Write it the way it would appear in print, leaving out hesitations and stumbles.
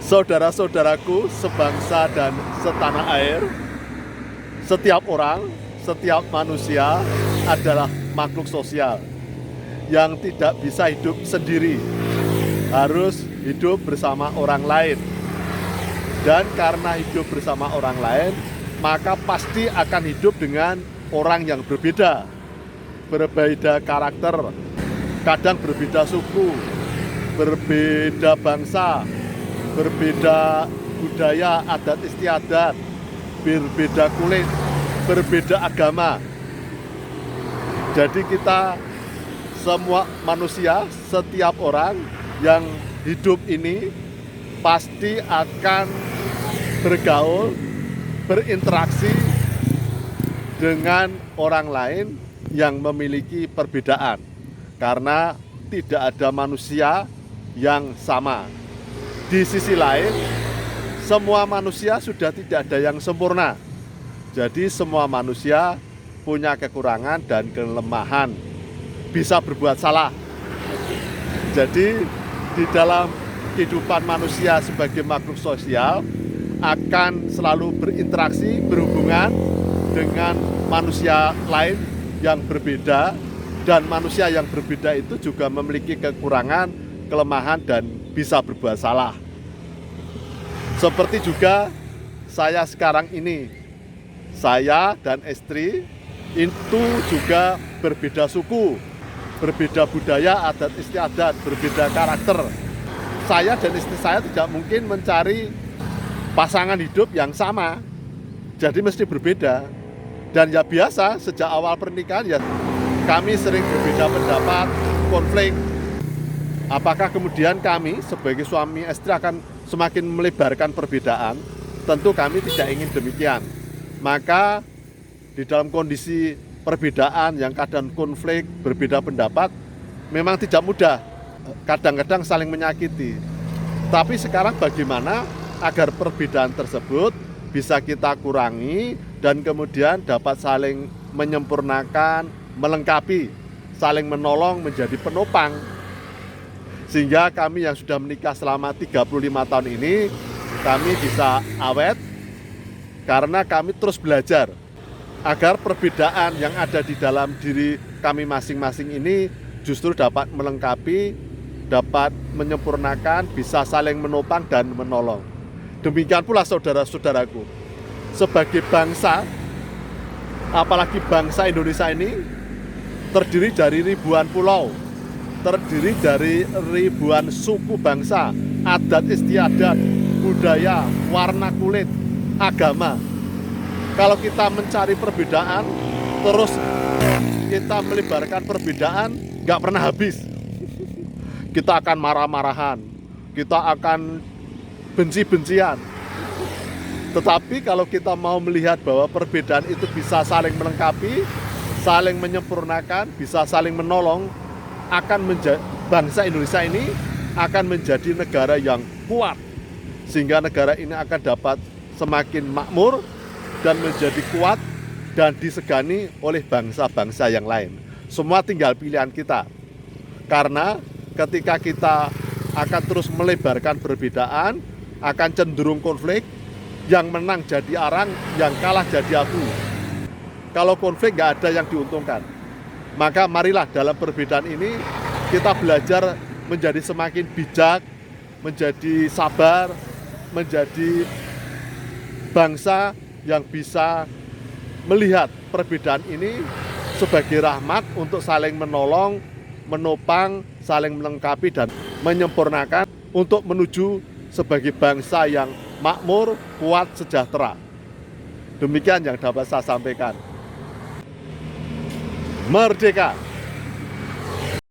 Saudara-saudaraku sebangsa dan setanah air, setiap orang, setiap manusia adalah makhluk sosial yang tidak bisa hidup sendiri, harus hidup bersama orang lain. Dan karena hidup bersama orang lain, maka pasti akan hidup dengan orang yang berbeda karakter, kadang berbeda suku, berbeda bangsa, berbeda budaya, adat istiadat, berbeda kulit, berbeda agama. Jadi kita semua manusia, setiap orang yang hidup ini pasti akan bergaul, berinteraksi dengan orang lain yang memiliki perbedaan. Karena tidak ada manusia yang sama. Di sisi lain, semua manusia sudah tidak ada yang sempurna. Jadi semua manusia punya kekurangan dan kelemahan, bisa berbuat salah. Jadi di dalam kehidupan manusia sebagai makhluk sosial akan selalu berinteraksi, berhubungan dengan manusia lain yang berbeda, dan manusia yang berbeda itu juga memiliki kekurangan, kelemahan, dan bisa berbuat salah. Seperti juga saya sekarang ini, saya dan istri itu juga berbeda suku, berbeda budaya, adat istiadat, berbeda karakter. Saya dan istri saya tidak mungkin mencari pasangan hidup yang sama, jadi mesti berbeda. Dan ya biasa, sejak awal pernikahan ya kami sering berbeda pendapat, konflik. Apakah kemudian kami sebagai suami istri akan semakin melebarkan perbedaan? Tentu kami tidak ingin demikian. Maka di dalam kondisi perbedaan yang kadang konflik, berbeda pendapat, memang tidak mudah. Kadang-kadang saling menyakiti. Tapi sekarang bagaimana agar perbedaan tersebut bisa kita kurangi dan kemudian dapat saling menyempurnakan, melengkapi, saling menolong, menjadi penopang. Sehingga kami yang sudah menikah selama 35 tahun ini, kami bisa awet karena kami terus belajar agar perbedaan yang ada di dalam diri kami masing-masing ini justru dapat melengkapi, dapat menyempurnakan, bisa saling menopang dan menolong. Demikian pula saudara-saudaraku, sebagai bangsa, apalagi bangsa Indonesia ini terdiri dari ribuan pulau, terdiri dari ribuan suku bangsa, adat istiadat, budaya, warna kulit, agama. Kalau kita mencari perbedaan, terus kita melebarkan perbedaan, nggak pernah habis. Kita akan marah-marahan, kita akan benci-bencian. Tetapi kalau kita mau melihat bahwa perbedaan itu bisa saling melengkapi, saling menyempurnakan, bisa saling menolong, bangsa Indonesia ini akan menjadi negara yang kuat, sehingga negara ini akan dapat semakin makmur dan menjadi kuat dan disegani oleh bangsa-bangsa yang lain. Semua tinggal pilihan kita. Karena ketika kita akan terus melebarkan perbedaan, akan cenderung konflik, yang menang jadi arang, yang kalah jadi abu. Kalau konflik nggak ada yang diuntungkan. Maka marilah dalam perbedaan ini kita belajar menjadi semakin bijak, menjadi sabar, menjadi bangsa yang bisa melihat perbedaan ini sebagai rahmat untuk saling menolong, menopang, saling melengkapi dan menyempurnakan untuk menuju sebagai bangsa yang makmur, kuat, sejahtera. Demikian yang dapat saya sampaikan. Merdeka!